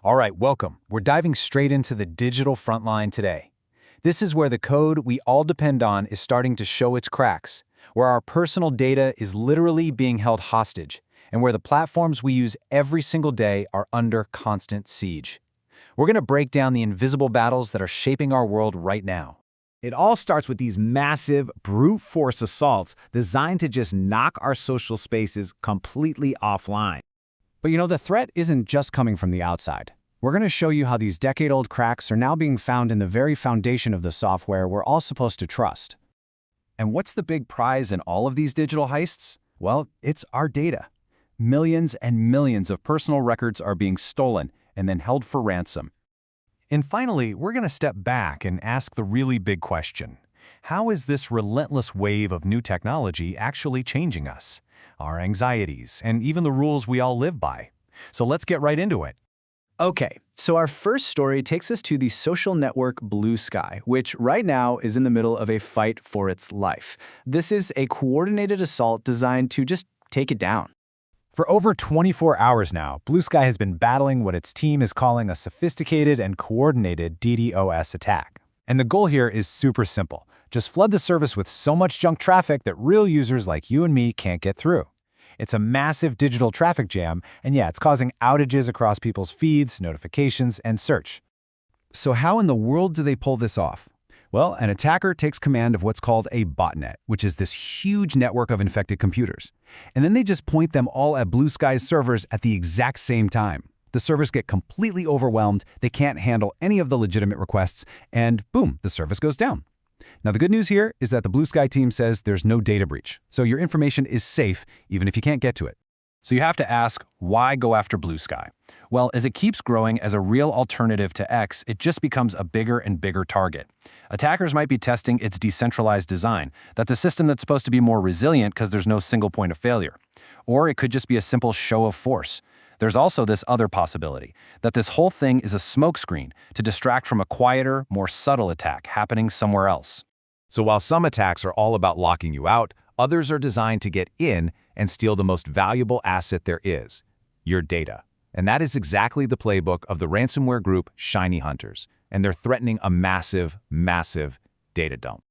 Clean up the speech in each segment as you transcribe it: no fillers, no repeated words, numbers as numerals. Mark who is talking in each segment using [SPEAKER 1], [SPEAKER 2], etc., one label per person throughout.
[SPEAKER 1] All right, welcome. We're diving straight into the digital frontline today. This is where the code we all depend on is starting to show its cracks, where our personal data is literally being held hostage, and where the platforms we use every single day are under constant siege. We're going to break down the invisible battles that are shaping our world right now.
[SPEAKER 2] It all starts with these massive, brute force assaults designed to just knock our social spaces completely offline. But the threat isn't just coming from the outside. We're going to show you how these decade-old cracks are now being found in the very foundation of the software we're all supposed to trust.
[SPEAKER 1] And what's the big prize in all of these digital heists? Well, it's our data. Millions and millions of personal records are being stolen and then held for ransom. And finally, we're going to step back and ask the really big question. How is this relentless wave of new technology actually changing us, our anxieties, and even the rules we all live by? So let's get right into it.
[SPEAKER 3] Okay, so our first story takes us to the social network Bluesky, which right now is in the middle of a fight for its life. This is a coordinated assault designed to just take it down.
[SPEAKER 1] For over 24 hours now, Bluesky has been battling what its team is calling a sophisticated and coordinated DDoS attack. And the goal here is super simple. Just flood the service with so much junk traffic that real users like you and me can't get through. It's a massive digital traffic jam, and yeah, it's causing outages across people's feeds, notifications, and search. So how in the world do they pull this off? Well, an attacker takes command of what's called a botnet, which is this huge network of infected computers. And then they just point them all at Bluesky's servers at the exact same time. The servers get completely overwhelmed, they can't handle any of the legitimate requests, and boom, the service goes down. Now, the good news here is that the Bluesky team says there's no data breach, so your information is safe even if you can't get to it. So you have to ask, why go after Bluesky? Well, as it keeps growing as a real alternative to X, it just becomes a bigger and bigger target. Attackers might be testing its decentralized design. That's a system that's supposed to be more resilient because there's no single point of failure. Or it could just be a simple show of force. There's also this other possibility, that this whole thing is a smokescreen to distract from a quieter, more subtle attack happening somewhere else.
[SPEAKER 4] So while some attacks are all about locking you out, others are designed to get in and steal the most valuable asset there is, your data. And that is exactly the playbook of the ransomware group Shiny Hunters, and they're threatening a massive, massive data dump.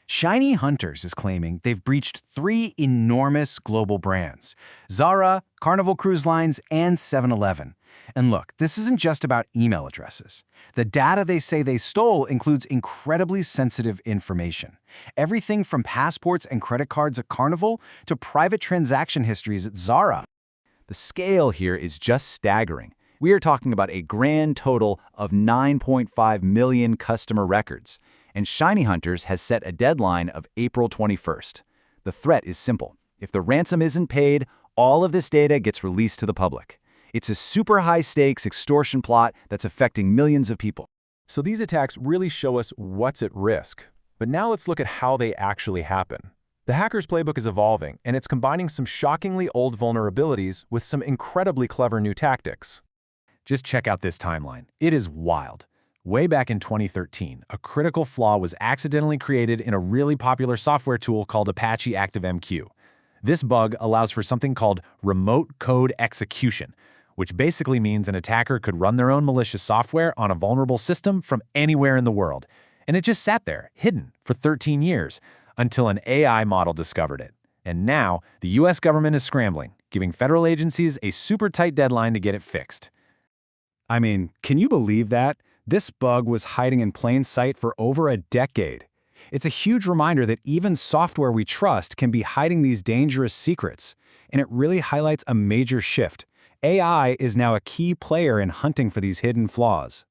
[SPEAKER 1] Shiny Hunters is claiming they've breached 3 enormous global brands: Zara, Carnival Cruise Lines, and 7-Eleven. And look, this isn't just about email addresses. The data they say they stole includes incredibly sensitive information. Everything from passports and credit cards at Carnival to private transaction histories at Zara.
[SPEAKER 4] The scale here is just staggering. We are talking about a grand total of 9.5 million customer records. And Shiny Hunters has set a deadline of April 21st. The threat is simple. If the ransom isn't paid, all of this data gets released to the public. It's a super high-stakes extortion plot that's affecting millions of people.
[SPEAKER 5] So these attacks really show us what's at risk. But now let's look at how they actually happen. The hacker's playbook is evolving, and it's combining some shockingly old vulnerabilities with some incredibly clever new tactics.
[SPEAKER 1] Just check out this timeline. It is wild. Way back in 2013, a critical flaw was accidentally created in a really popular software tool called Apache ActiveMQ. This bug allows for something called remote code execution, which basically means an attacker could run their own malicious software on a vulnerable system from anywhere in the world. And it just sat there, hidden, for 13 years, until an AI model discovered it. And now, the US government is scrambling, giving federal agencies a super tight deadline to get it fixed.
[SPEAKER 4] I mean, can you believe that? This bug was hiding in plain sight for over a decade. It's a huge reminder that even software we trust can be hiding these dangerous secrets, and it really highlights a major shift. AI is now a key player in hunting for these hidden flaws.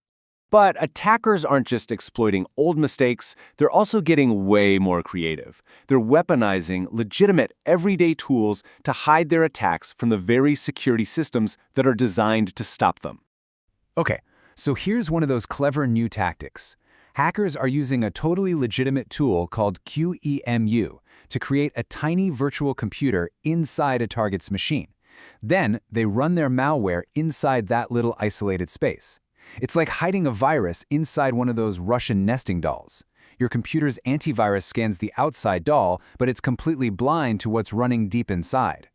[SPEAKER 6] But attackers aren't just exploiting old mistakes, they're also getting way more creative. They're weaponizing legitimate everyday tools to hide their attacks from the very security systems that are designed to stop them.
[SPEAKER 4] Okay. So here's one of those clever new tactics. Hackers are using a totally legitimate tool called QEMU to create a tiny virtual computer inside a target's machine. Then they run their malware inside that little isolated space. It's like hiding a virus inside one of those Russian nesting dolls. Your computer's antivirus scans the outside doll, but it's completely blind to what's running deep inside.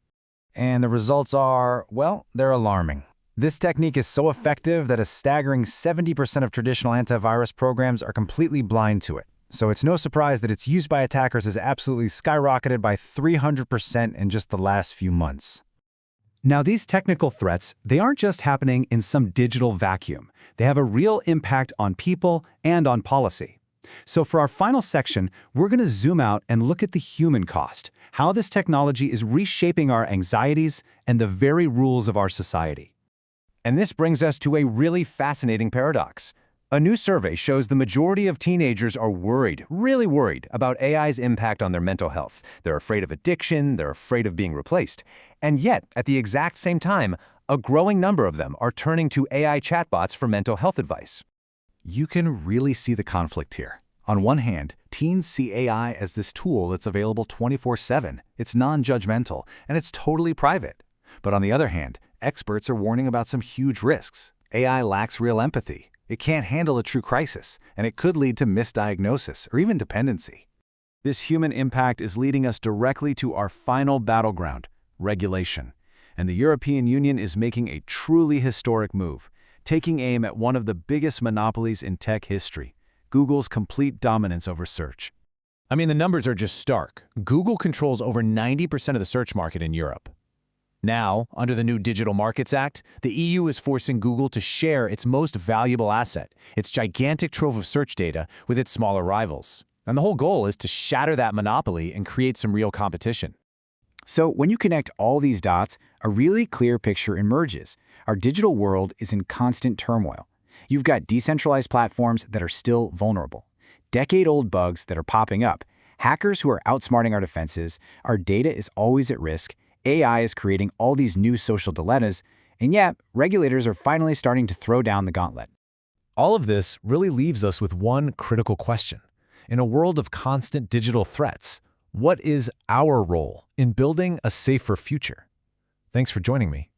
[SPEAKER 1] And the results are, well, they're alarming.
[SPEAKER 2] This technique is so effective that a staggering 70% of traditional antivirus programs are completely blind to it. So it's no surprise that its use by attackers has absolutely skyrocketed by 300% in just the last few months. Now, these technical threats, they aren't just happening in some digital vacuum. They have a real impact on people and on policy. So for our final section, we're going to zoom out and look at the human cost, how this technology is reshaping our anxieties and the very rules of our society.
[SPEAKER 4] And this brings us to a really fascinating paradox. A new survey shows the majority of teenagers are worried, really worried, about AI's impact on their mental health. They're afraid of addiction, they're afraid of being replaced. And yet, at the exact same time, a growing number of them are turning to AI chatbots for mental health advice.
[SPEAKER 1] You can really see the conflict here. On one hand, teens see AI as this tool that's available 24/7. It's non-judgmental, and it's totally private. But on the other hand, experts are warning about some huge risks. AI lacks real empathy. It can't handle a true crisis, and it could lead to misdiagnosis or even dependency.
[SPEAKER 5] This human impact is leading us directly to our final battleground, regulation. And the European Union is making a truly historic move, taking aim at one of the biggest monopolies in tech history, Google's complete dominance over search.
[SPEAKER 2] I mean, the numbers are just stark. Google controls over 90% of the search market in Europe. Now, under the new Digital Markets Act, the EU is forcing Google to share its most valuable asset, its gigantic trove of search data, with its smaller rivals. And the whole goal is to shatter that monopoly and create some real competition. So when you connect all these dots, a really clear picture emerges. Our digital world is in constant turmoil. You've got decentralized platforms that are still vulnerable, decade-old bugs that are popping up, hackers who are outsmarting our defenses, our data is always at risk, AI is creating all these new social dilemmas, and yet, regulators are finally starting to throw down the gauntlet.
[SPEAKER 1] All of this really leaves us with one critical question. In a world of constant digital threats, what is our role in building a safer future? Thanks for joining me.